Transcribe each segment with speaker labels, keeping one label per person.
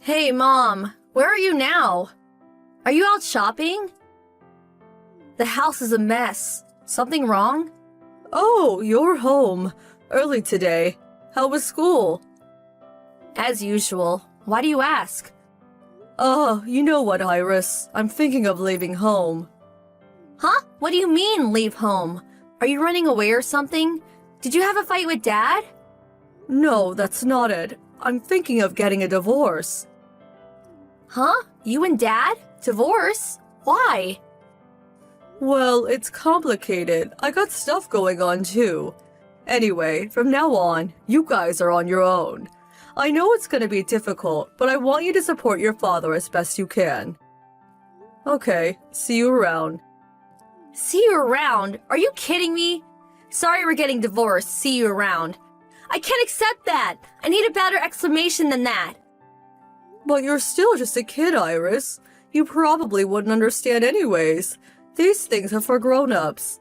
Speaker 1: Hey, Mom, where are you now? Are you out shopping? The house is a mess. Something wrong?
Speaker 2: Oh, you're home. Early today. How was school?
Speaker 1: As usual. Why do you ask?
Speaker 2: Oh, you know what, Iris? I'm thinking of leaving home.
Speaker 1: Huh? What do you mean, leave home? Are you running away or something? Did you have a fight with Dad?
Speaker 2: No, that's not it. I'm thinking of getting a divorce.
Speaker 1: Huh? You and Dad? Divorce? Why?
Speaker 2: Well, it's complicated. I got stuff going on too. Anyway, from now on, you guys are on your own. I know it's gonna be difficult, but I want you to support your father as best you can. Okay, see you around.
Speaker 1: See you around? Are you kidding me? Sorry we're getting divorced. See you around. I can't accept that. I need a better explanation than that.
Speaker 2: But you're still just a kid, Iris. You probably wouldn't understand anyways. These things are for grown-ups.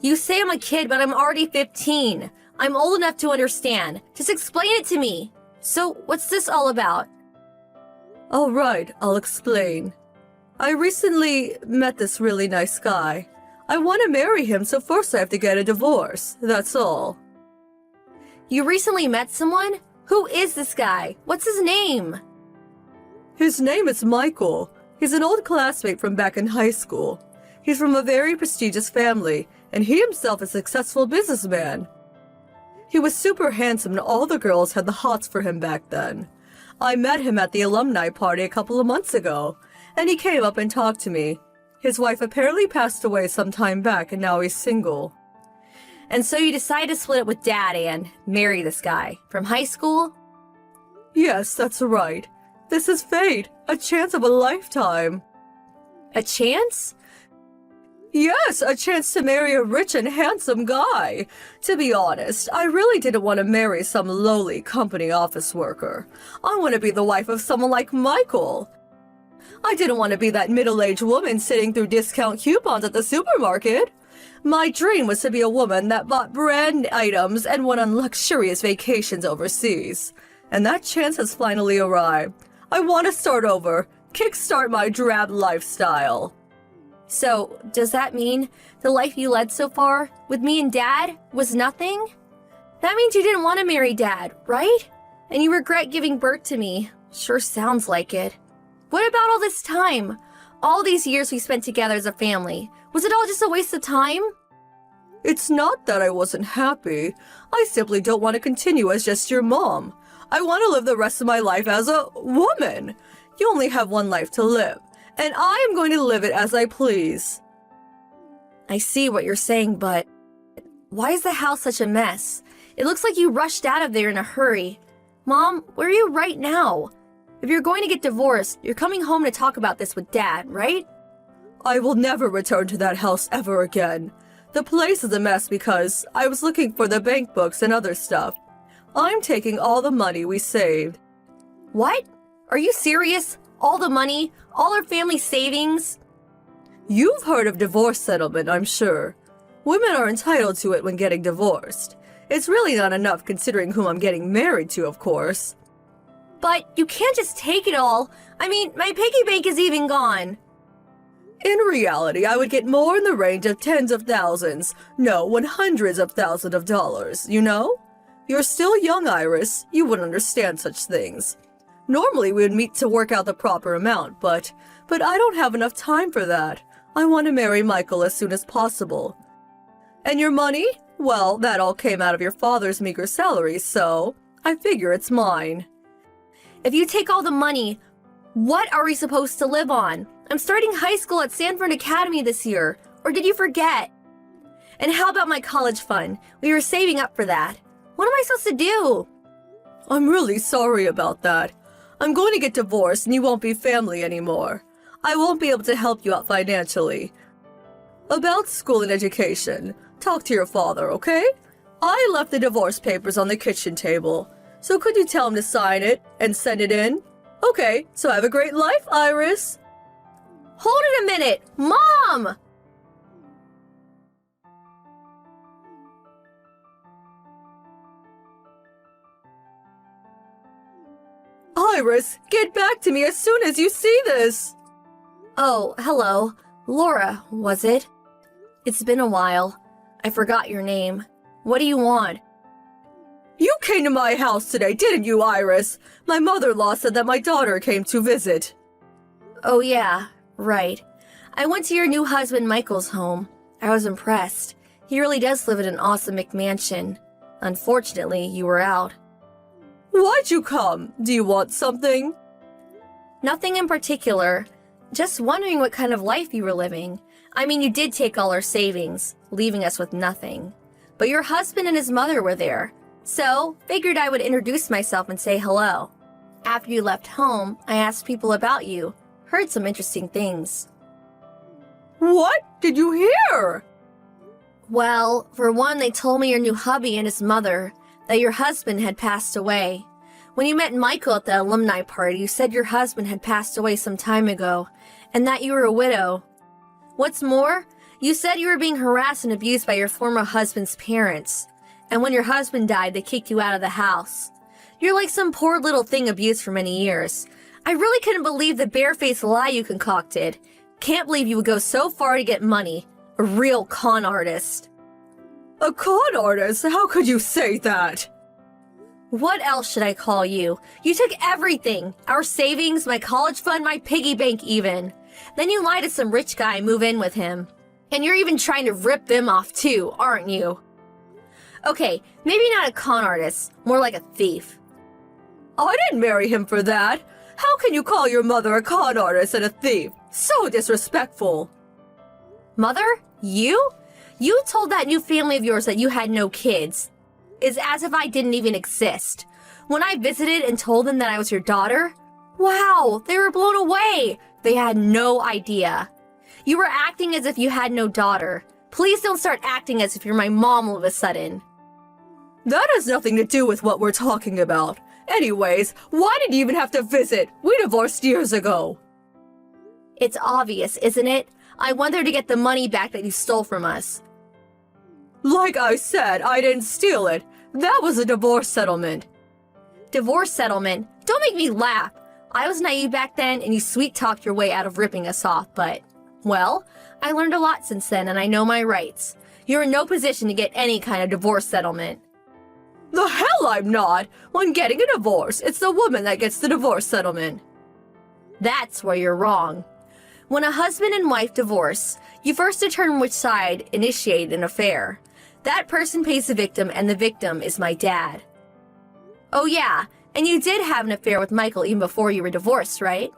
Speaker 1: You say I'm a kid, but I'm already 15. I'm old enough to understand. Just explain it to me. So, what's this all about?
Speaker 2: All right, I'll explain. I recently met this really nice guy. I want to marry him, so first I have to get a divorce. That's all.
Speaker 1: You recently met someone? Who is this guy? What's his name?
Speaker 2: His name is Michael. He's an old classmate from back in high school. He's from a very prestigious family, and he himself is a successful businessman. He was super handsome and all the girls had the hots for him back then. I met him at the alumni party a couple of months ago, and he came up and talked to me. His wife apparently passed away some time back and now he's single.
Speaker 1: And so you decided to split up with Dad and marry this guy from high school?
Speaker 2: Yes, that's right. This is fate, a chance of a lifetime.
Speaker 1: A chance?
Speaker 2: Yes, a chance to marry a rich and handsome guy. To be honest, I really didn't want to marry some lowly company office worker. I want to be the wife of someone like Michael. I didn't want to be that middle-aged woman sitting through discount coupons at the supermarket. My dream was to be a woman that bought brand items and went on luxurious vacations overseas. And that chance has finally arrived. I want to start over, kickstart my drab lifestyle.
Speaker 1: So, does that mean the life you led so far with me and Dad was nothing? That means you didn't want to marry Dad, right? And you regret giving birth to me. Sure sounds like it. What about all this time? All these years we spent together as a family. Was it all just a waste of time?
Speaker 2: It's not that I wasn't happy. I simply don't want to continue as just your mom. I want to live the rest of my life as a woman. You only have one life to live, and I am going to live it as I please.
Speaker 1: I see what you're saying, but why is the house such a mess? It looks like you rushed out of there in a hurry. Mom, where are you right now? If you're going to get divorced, you're coming home to talk about this with Dad, right?
Speaker 2: I will never return to that house ever again. The place is a mess because I was looking for the bank books and other stuff. I'm taking all the money we saved.
Speaker 1: What? Are you serious? All the money? All our family savings?
Speaker 2: You've heard of divorce settlement, I'm sure. Women are entitled to it when getting divorced. It's really not enough considering whom I'm getting married to, of course.
Speaker 1: But you can't just take it all. I mean, my piggy bank is even gone.
Speaker 2: In reality, I would get more in the range of tens of thousands, no, hundreds of thousands of dollars, you know? You're still young, Iris. You wouldn't understand such things. Normally, we would meet to work out the proper amount, but I don't have enough time for that. I want to marry Michael as soon as possible. And your money? Well, that all came out of your father's meager salary, so I figure it's mine.
Speaker 1: If you take all the money, what are we supposed to live on? I'm starting high school at Sanford Academy this year. Or did you forget? And how about my college fund? We were saving up for that. What am I supposed to do?
Speaker 2: I'm really sorry about that. I'm going to get divorced and you won't be family anymore. I won't be able to help you out financially. About school and education, talk to your father, okay? I left the divorce papers on the kitchen table. So could you tell him to sign it and send it in? Okay, so have a great life, Iris.
Speaker 1: Hold it a minute! Mom!
Speaker 2: Iris, get back to me as soon as you see this!
Speaker 1: Oh, hello. Laura, was it? It's been a while. I forgot your name. What do you want?
Speaker 2: You came to my house today, didn't you, Iris? My mother-in-law said that my daughter came to visit.
Speaker 1: Oh yeah, right. I went to your new husband Michael's home. I was impressed. He really does live in an awesome McMansion. Unfortunately, you were out.
Speaker 2: Why'd you come? Do you want something?
Speaker 1: Nothing in particular. Just wondering what kind of life you were living. I mean, you did take all our savings, leaving us with nothing. But your husband and his mother were there. So, figured I would introduce myself and say hello. After you left home, I asked people about you. Heard some interesting things.
Speaker 2: What did you hear?
Speaker 1: Well, for one, they told me your new hubby and his mother, that your husband had passed away. When you met Michael at the alumni party, you said your husband had passed away some time ago, and that you were a widow. What's more, you said you were being harassed and abused by your former husband's parents, and when your husband died, they kicked you out of the house. You're like some poor little thing abused for many years. I really couldn't believe the barefaced lie you concocted. Can't believe you would go so far to get money. A real con artist.
Speaker 2: A con artist? How could you say that?
Speaker 1: What else should I call you? You took everything. Our savings, my college fund, my piggy bank even. Then you lie to some rich guy and move in with him. And you're even trying to rip them off too, aren't you? Okay, maybe not a con artist, more like a thief.
Speaker 2: I didn't marry him for that. How can you call your mother a con artist and a thief? So disrespectful.
Speaker 1: Mother? You? You told that new family of yours that you had no kids. It's as if I didn't even exist. When I visited and told them that I was your daughter, wow, they were blown away. They had no idea. You were acting as if you had no daughter. Please don't start acting as if you're my mom all of a sudden.
Speaker 2: That has nothing to do with what we're talking about. Anyways, why did you even have to visit? We divorced years ago.
Speaker 1: It's obvious, isn't it? I want her to get the money back that you stole from us.
Speaker 2: Like I said, I didn't steal it. That was a divorce settlement.
Speaker 1: Divorce settlement? Don't make me laugh. I was naive back then and you sweet-talked your way out of ripping us off, but, well, I learned a lot since then and I know my rights. You're in no position to get any kind of divorce settlement.
Speaker 2: The hell I'm not! When getting a divorce, it's the woman that gets the divorce settlement.
Speaker 1: That's where you're wrong. When a husband and wife divorce, you first determine which side initiated an affair. That person pays the victim, and the victim is my dad. Oh yeah, and you did have an affair with Michael even before you were divorced, right?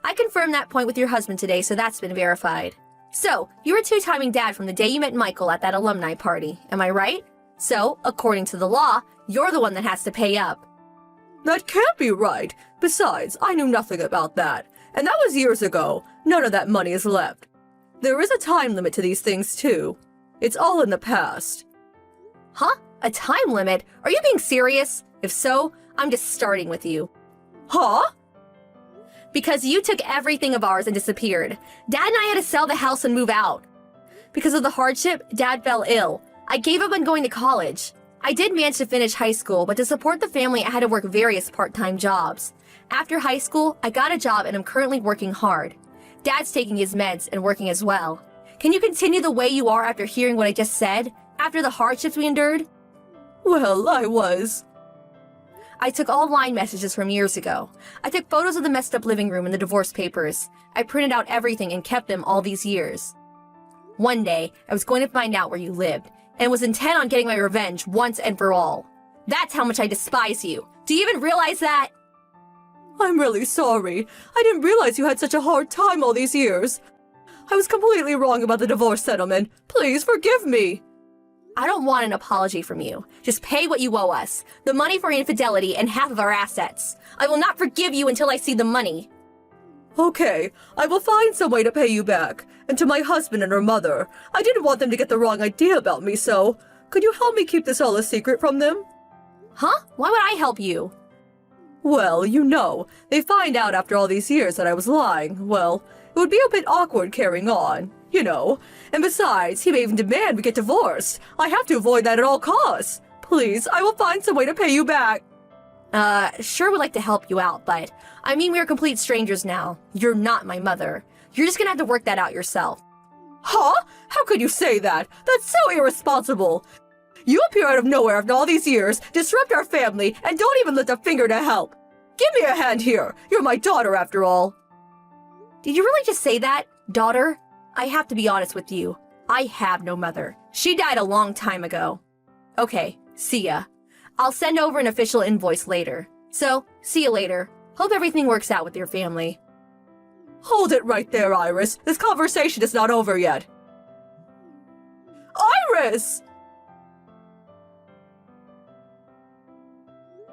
Speaker 1: I confirmed that point with your husband today, so that's been verified. So, you were two-timing dad from the day you met Michael at that alumni party, am I right? So, according to the law, you're the one that has to pay up.
Speaker 2: That can't be right. Besides, I knew nothing about that. And that was years ago. None of that money is left. There is a time limit to these things, too. It's all in the past.
Speaker 1: Huh? A time limit? Are you being serious? If so, I'm just starting with you.
Speaker 2: Huh?
Speaker 1: Because you took everything of ours and disappeared. Dad and I had to sell the house and move out. Because of the hardship, Dad fell ill. I gave up on going to college. I did manage to finish high school, but to support the family, I had to work various part-time jobs. After high school, I got a job and I'm currently working hard. Dad's taking his meds and working as well. Can you continue the way you are after hearing what I just said? After the hardships we endured?
Speaker 2: Well, I was.
Speaker 1: I took all line messages from years ago. I took photos of the messed up living room and the divorce papers. I printed out everything and kept them all these years. One day, I was going to find out where you lived, and was intent on getting my revenge once and for all. That's how much I despise you. Do you even realize that?
Speaker 2: I'm really sorry. I didn't realize you had such a hard time all these years. I was completely wrong about the divorce settlement. Please forgive me.
Speaker 1: I don't want an apology from you. Just pay what you owe us. The money for infidelity and half of our assets. I will not forgive you until I see the money.
Speaker 2: Okay, I will find some way to pay you back. And to my husband and her mother. I didn't want them to get the wrong idea about me, so could you help me keep this all a secret from them?
Speaker 1: Huh? Why would I help you?
Speaker 2: Well, you know, they find out after all these years that I was lying. Well, it would be a bit awkward carrying on, you know. And besides, he may even demand we get divorced. I have to avoid that at all costs. Please, I will find some way to pay you back.
Speaker 1: Sure would like to help you out, but I mean we're complete strangers now. You're not my mother. You're just gonna have to work that out yourself.
Speaker 2: Huh? How could you say that? That's so irresponsible. You appear out of nowhere after all these years, disrupt our family, and don't even lift a finger to help. Give me a hand here. You're my daughter after all.
Speaker 1: Did you really just say that, daughter? I have to be honest with you. I have no mother. She died a long time ago. Okay, see ya. I'll send over an official invoice later. So, see you later. Hope everything works out with your family.
Speaker 2: Hold it right there, Iris. This conversation is not over yet. Iris!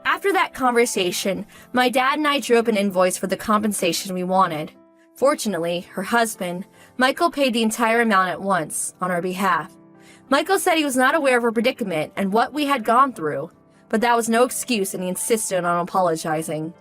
Speaker 1: After that conversation, my dad and I drew up an invoice for the compensation we wanted. Fortunately, her husband, Michael, paid the entire amount at once, on our behalf. Michael said he was not aware of her predicament and what we had gone through, but that was no excuse and he insisted on apologizing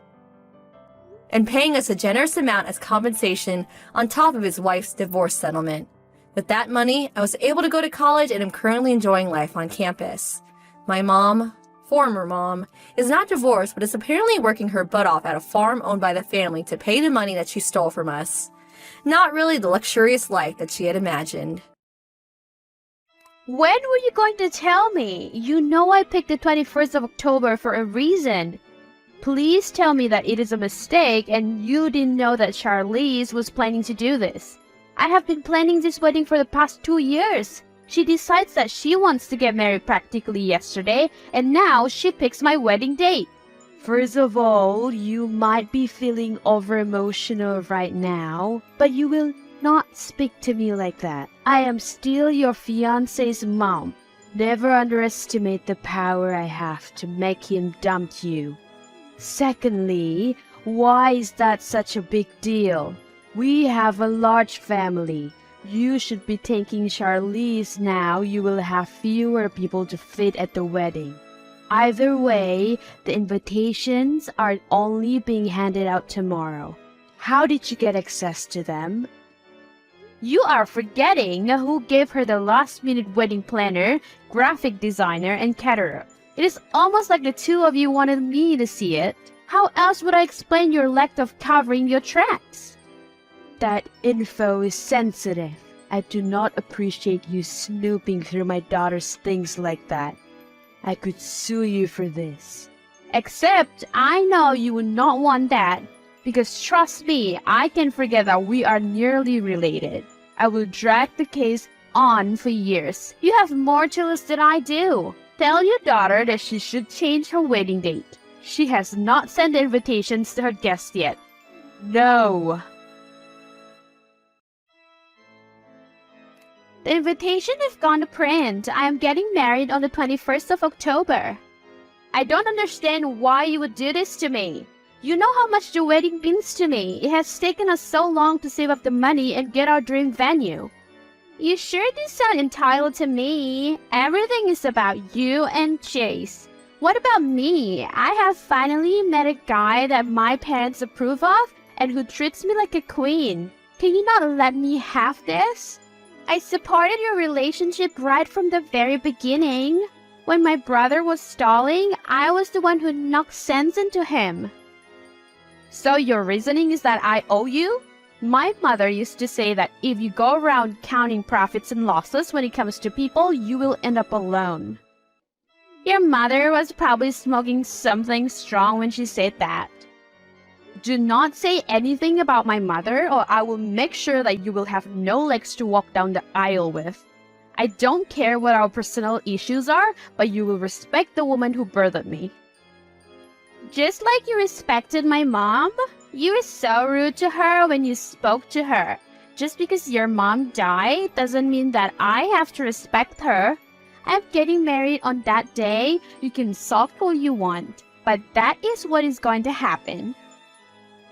Speaker 1: and paying us a generous amount as compensation on top of his wife's divorce settlement. With that money, I was able to go to college and am currently enjoying life on campus. My mom, former mom, is not divorced but is apparently working her butt off at a farm owned by the family to pay the money that she stole from us. Not really the luxurious life that she had imagined.
Speaker 3: When were you going to tell me? You know I picked the 21st of October for a reason. Please tell me that it is a mistake and you didn't know that Charlize was planning to do this. I have been planning this wedding for the past 2 years. She decides that she wants to get married practically yesterday, and now she picks my wedding date. First of all, you might be feeling over-emotional right now, but you will not speak to me like that. I am still your fiancé's mom. Never underestimate the power I have to make him dump you. Secondly, why is that such a big deal? We have a large family. You should be thanking Charlize now. You will have fewer people to fit at the wedding. Either way, the invitations are only being handed out tomorrow. How did you get access to them? You are forgetting who gave her the last-minute wedding planner, graphic designer, and caterer. It is almost like the two of you wanted me to see it. How else would I explain your lack of covering your tracks? That info is sensitive. I do not appreciate you snooping through my daughter's things like that. I could sue you for this. Except I know you would not want that, because trust me, I can forget that we are nearly related. I will drag the case on for years. You have more to lose than I do. Tell your daughter that she should change her wedding date. She has not sent invitations to her guests yet. No. The invitation have gone to print. I am getting married on the 21st of October. I don't understand why you would do this to me. You know how much the wedding means to me. It has taken us so long to save up the money and get our dream venue. You sure do sound entitled to me. Everything is about you and Chase. What about me? I have finally met a guy that my parents approve of and who treats me like a queen. Can you not let me have this? I supported your relationship right from the very beginning. When my brother was stalling, I was the one who knocked sense into him. So your reasoning is that I owe you? My mother used to say that if you go around counting profits and losses when it comes to people, you will end up alone. Your mother was probably smoking something strong when she said that. Do not say anything about my mother or I will make sure that you will have no legs to walk down the aisle with. I don't care what our personal issues are, but you will respect the woman who birthed me. Just like you respected my mom, you were so rude to her when you spoke to her. Just because your mom died doesn't mean that I have to respect her. I'm getting married on that day. You can sulk all you want, but that is what is going to happen.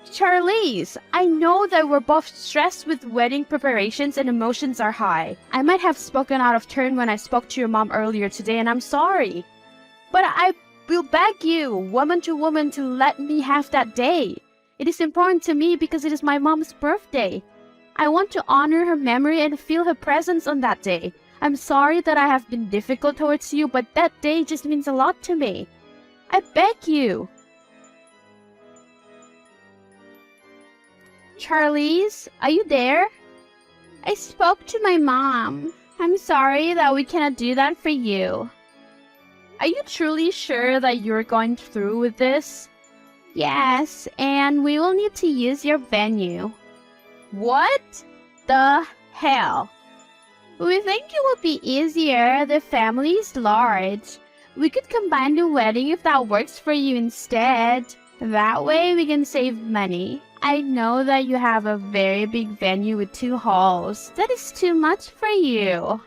Speaker 3: Charlize, I know that we're both stressed with wedding preparations and emotions are high. I might have spoken out of turn when I spoke to your mom earlier today and I'm sorry. But I will beg you, woman, to let me have that day. It is important to me because it is my mom's birthday. I want to honor her memory and feel her presence on that day. I'm sorry that I have been difficult towards you, but that day just means a lot to me. I beg you. Charlize, are you there? I spoke to my mom. I'm sorry that we cannot do that for you. Are you truly sure that you're going through with this? Yes, and we will need to use your venue. What the hell? We think it would be easier. The family is large. We could combine the wedding if that works for you instead. That way we can save money. I know that you have a very big venue with 2 halls. That is too much for you.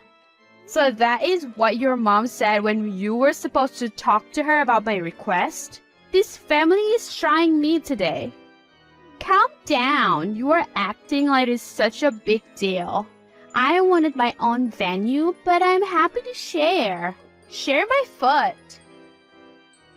Speaker 3: So that is what your mom said when you were supposed to talk to her about my request? This family is trying me today. Calm down. You are acting like it's such a big deal. I wanted my own venue, but I'm happy to share. Share my foot.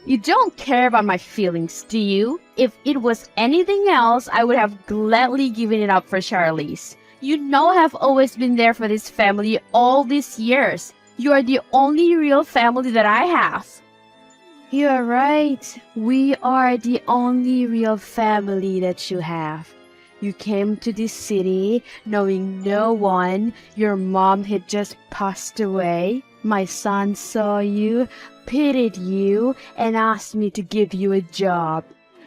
Speaker 3: You don't care about my feelings, do you? If it was anything else, I would have gladly given it up for Charlize. You know I've always been there for this family all these years. You are the only real family that I have. You are right. We are the only real family that you have. You came to this city knowing no one. Your mom had just passed away. My son saw you, pitied you, and asked me to give you a job.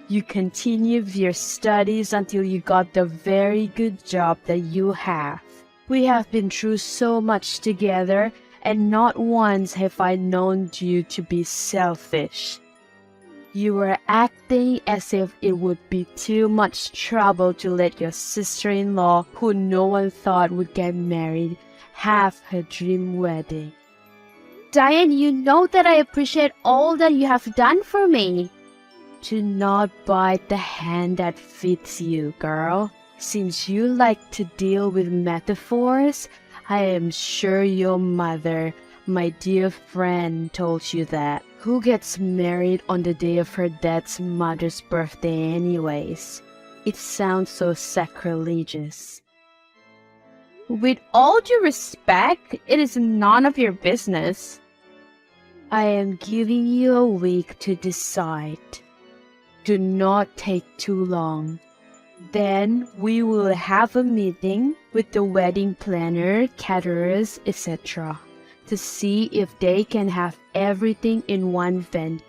Speaker 3: You continued your studies until you got the very good job that you have. We have been through so much together, and not once have I known you to be selfish. You were acting as if it would be too much trouble to let your sister-in-law, who no one thought would get married, have her dream wedding. Diane, you know that I appreciate all that you have done for me. Do not bite the hand that feeds you, girl. Since you like to deal with metaphors, I am sure your mother, my dear friend, told you that. Who gets married on the day of her dad's mother's birthday anyways? It sounds so sacrilegious. With all due respect, it is none of your business. I am giving you a week to decide. Do not take too long. Then we will have a meeting with the wedding planner, caterers, etc. to see if they can have everything in one venue.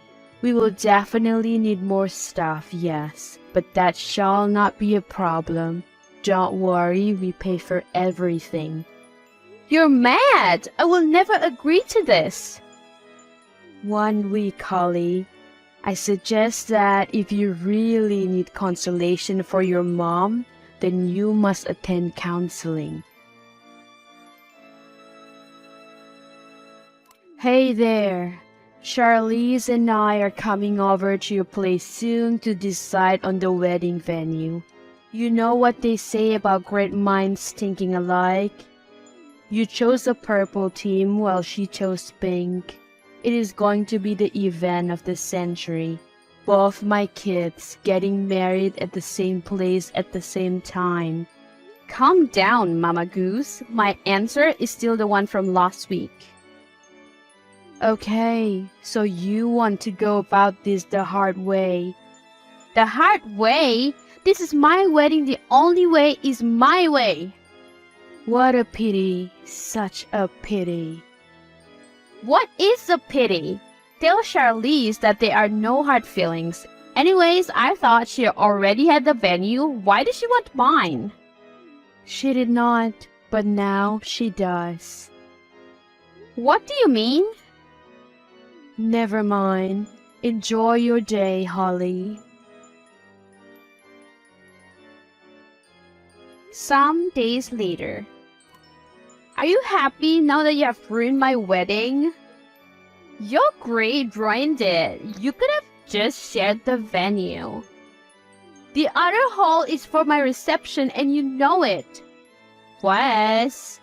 Speaker 3: We will definitely need more stuff, yes, but that shall not be a problem. Don't worry, we pay for everything. You're mad! I will never agree to this. 1 week, Holly. I suggest that if you really need consolation for your mom, then you must attend counseling. Hey there. Charlize and I are coming over to your place soon to decide on the wedding venue. You know what they say about great minds thinking alike? You chose a purple team while she chose pink. It is going to be the event of the century. Both my kids getting married at the same place at the same time. Calm down, Mama Goose. My answer is still the one from last week. Okay, so you want to go about this the hard way. The hard way? This is my wedding. The only way is my way. What a pity. Such a pity. What is a pity? Tell Charlize that there are no hard feelings. Anyways, I thought she already had the venue. Why does she want mine? She did not, but now she does. What do you mean? Never mind. Enjoy your day, Holly. Some days later. Are you happy now that you have ruined my wedding? Your grade ruined it. You could have just shared the venue. The other hall is for my reception and you know it. Wes,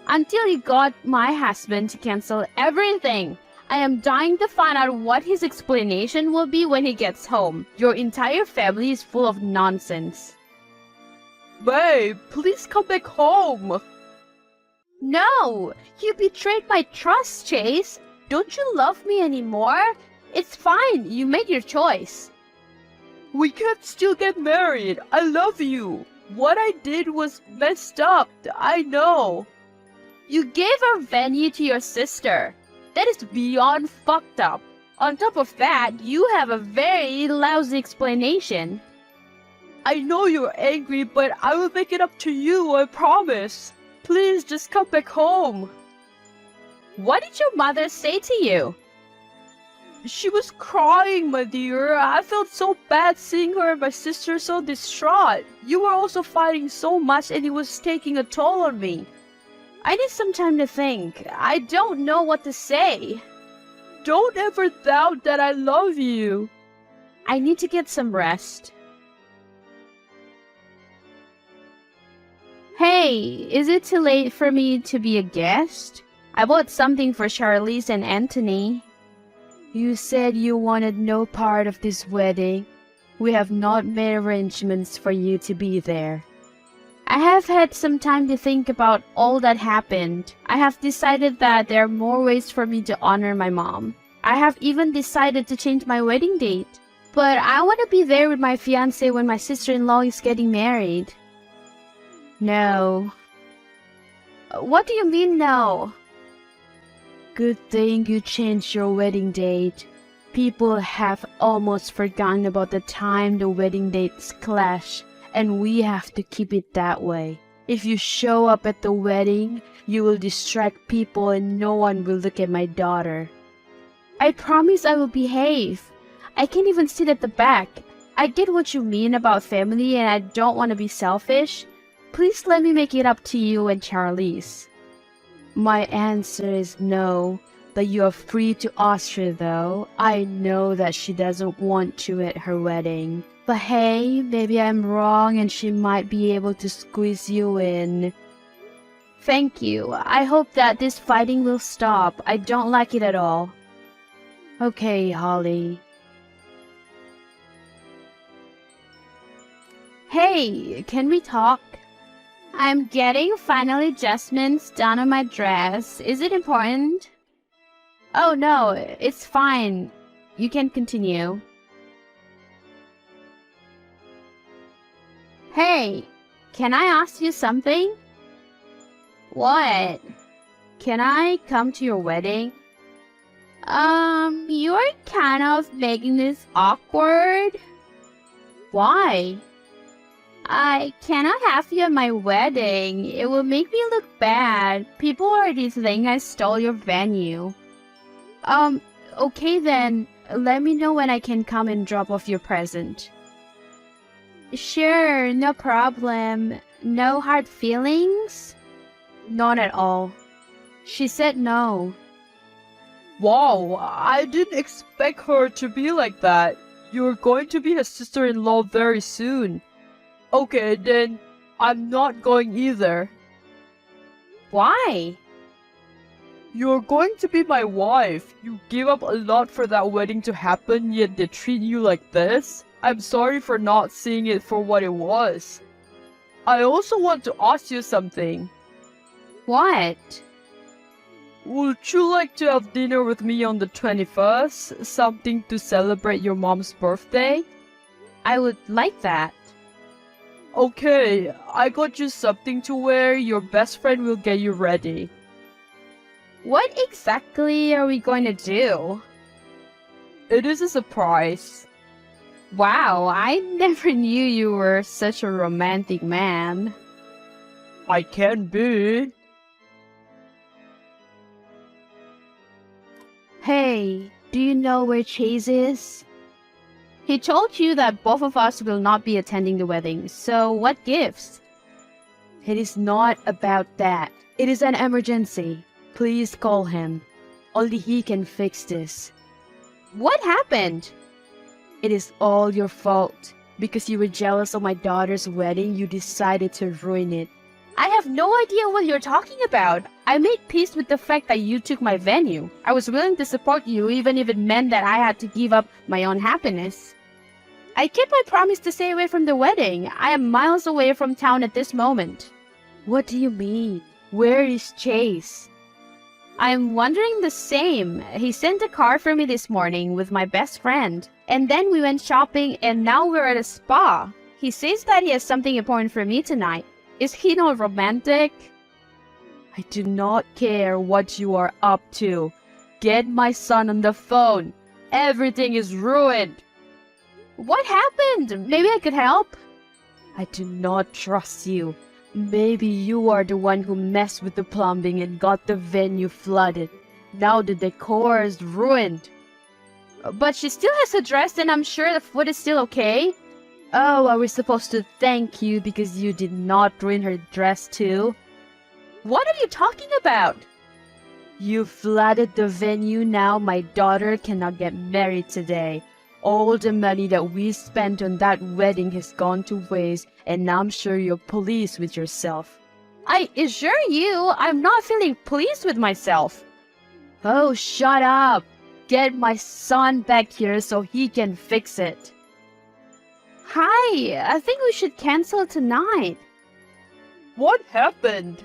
Speaker 3: until you got my husband to cancel everything. I am dying to find out what his explanation will be when he gets home. Your entire family is full of nonsense. Babe, please come back home. No! You betrayed my trust, Chase. Don't you love me anymore? It's fine. You made your choice. We can still get married. I love you. What I did was messed up, I know. You gave our venue to your sister. That is beyond fucked up. On top of that, you have a very lousy explanation. I know you're angry, but I will make it up to you, I promise. Please, just come back home. What did your mother say to you? She was crying, my dear. I felt so bad seeing her and my sister so distraught. You were also fighting so much and it was taking a toll on me. I need some time to think. I don't know what to say. Don't ever doubt that I love you. I need to get some rest. Hey, is it too late for me to be a guest? I bought something for Charlize and Anthony. You said you wanted no part of this wedding. We have not made arrangements for you to be there. I have had some time to think about all that happened. I have decided that there are more ways for me to honor my mom. I have even decided to change my wedding date. But I want to be there with my fiancé when my sister-in-law is getting married. No. What do you mean no? Good thing you changed your wedding date. People have almost forgotten about the time the wedding dates clash, and we have to keep it that way. If you show up at the wedding, you will distract people and no one will look at my daughter. I promise I will behave. I can't even sit at the back. I get what you mean about family and I don't want to be selfish. Please let me make it up to you and Charlize. My answer is no, but you are free to ask her though. I know that she doesn't want you at her wedding. But hey, maybe I'm wrong and she might be able to squeeze you in. Thank you. I hope that this fighting will stop. I don't like it at all. Okay, Holly. Hey, can we talk? I'm getting final adjustments done on my dress. Is it important? Oh no, it's fine. You can continue. Hey, can I ask you something? What? Can I come to your wedding? You're kind of making this awkward. Why? I cannot have you at my wedding. It will make me look bad. People already think I stole your venue. Okay then. Let me know when I can come and drop off your present. Sure, no problem. No hard feelings? None at all. She said no. Wow, I didn't expect her to be like that. You're going to be her sister-in-law very soon. Okay, then I'm not going either. Why? You're going to be my wife. You gave up a lot for that wedding to happen, yet they treat you like this? I'm sorry for not seeing it for what it was. I also want to ask you something. What? Would you like to have dinner with me on the 21st? Something to celebrate your mom's birthday? I would like that. Okay, I got you something to wear. Your best friend will get you ready. What exactly are we going to do? It is a surprise. Wow, I never knew you were such a romantic man. I can be. Hey, do you know where Chase is? He told you that both of us will not be attending the wedding, so what gives? It is not about that. It is an emergency. Please call him. Only he can fix this. What happened? It is all your fault. Because you were jealous of my daughter's wedding, you decided to ruin it. I have no idea what you're talking about. I made peace with the fact that you took my venue. I was willing to support you even if it meant that I had to give up my own happiness. I kept my promise to stay away from the wedding. I am miles away from town at this moment. What do you mean? Where is Chase? I am wondering the same. He sent a car for me this morning with my best friend. And then we went shopping and now we're at a spa. He says that he has something important for me tonight. Is he not romantic? I do not care what you are up to. Get my son on the phone. Everything is ruined. What happened? Maybe I could help. I do not trust you. Maybe you are the one who messed with the plumbing and got the venue flooded. Now the decor is ruined. But she still has a dress and I'm sure the food is still okay. Oh, are we supposed to thank you because you did not ruin her dress too? What are you talking about? You flooded the venue. Now my daughter cannot get married today. All the money that we spent on that wedding has gone to waste, and I'm sure you're pleased with yourself. I assure you, I'm not feeling pleased with myself. Oh, shut up. Get my son back here so he can fix it. Hi, I think we should cancel tonight. What happened?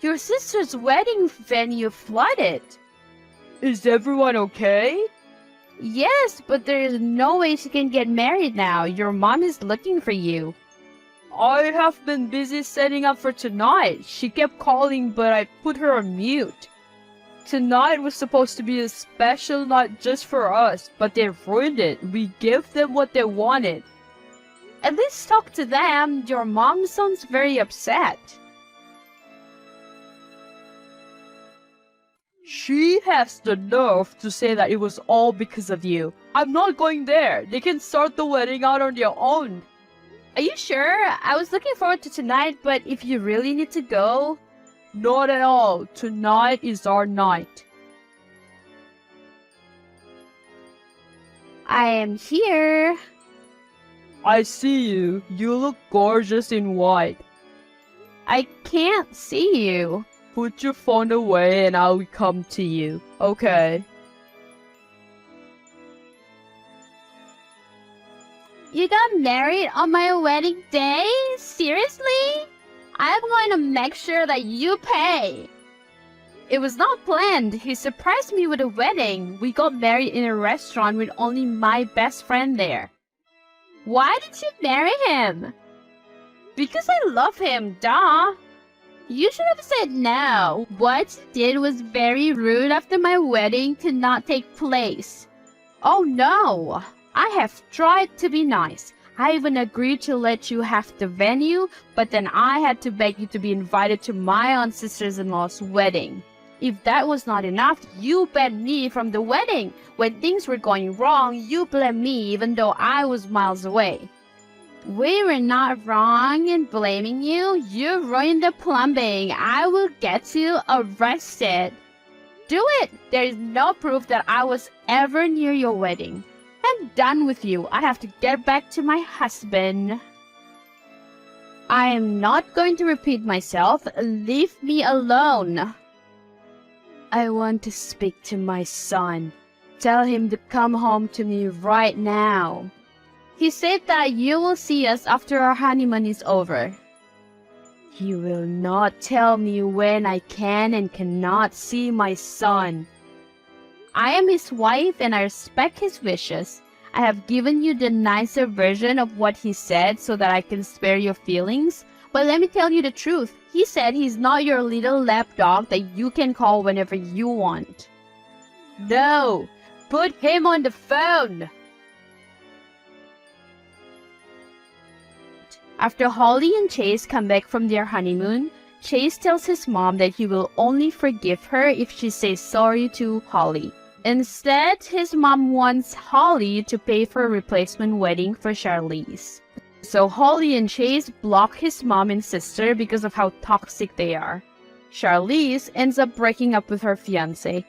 Speaker 3: Your sister's wedding venue flooded. Is everyone okay? Yes, but there is no way she can get married now. Your mom is looking for you. I have been busy setting up for tonight. She kept calling, but I put her on mute. Tonight was supposed to be a special night just for us, but they ruined it. We gave them what they wanted. At least talk to them. Your mom sounds very upset. She has the nerve to say that it was all because of you. I'm not going there. They can start the wedding out on their own. Are you sure? I was looking forward to tonight, but if you really need to go... Not at all. Tonight is our night. I am here. I see you. You look gorgeous in white. I can't see you. Put your phone away and I'll come to you. Okay. You got married on my wedding day? Seriously? I'm going to make sure that you pay. It was not planned. He surprised me with a wedding. We got married in a restaurant with only my best friend there. Why did you marry him? Because I love him, duh. You should have said no. What you did was very rude after my wedding could not take place. Oh no. I have tried to be nice. I even agreed to let you have the venue, but then I had to beg you to be invited to my own sister-in-law's wedding. If that was not enough, you banned me from the wedding. When things were going wrong, you blamed me even though I was miles away. We were not wrong in blaming you. You ruined the plumbing. I will get you arrested. Do it! There is no proof that I was ever near your wedding. I'm done with you. I have to get back to my husband. I am not going to repeat myself. Leave me alone. I want to speak to my son. Tell him to come home to me right now. He said that you will see us after our honeymoon is over. He will not tell me when I can and cannot see my son. I am his wife and I respect his wishes. I have given you the nicer version of what he said so that I can spare your feelings. But let me tell you the truth. He said he's not your little lapdog that you can call whenever you want. No! Put him on the phone! After Holly and Chase come back from their honeymoon, Chase tells his mom that he will only forgive her if she says sorry to Holly. Instead, his mom wants Holly to pay for a replacement wedding for Charlize. So Holly and Chase block his mom and sister because of how toxic they are. Charlize ends up breaking up with her fiancé,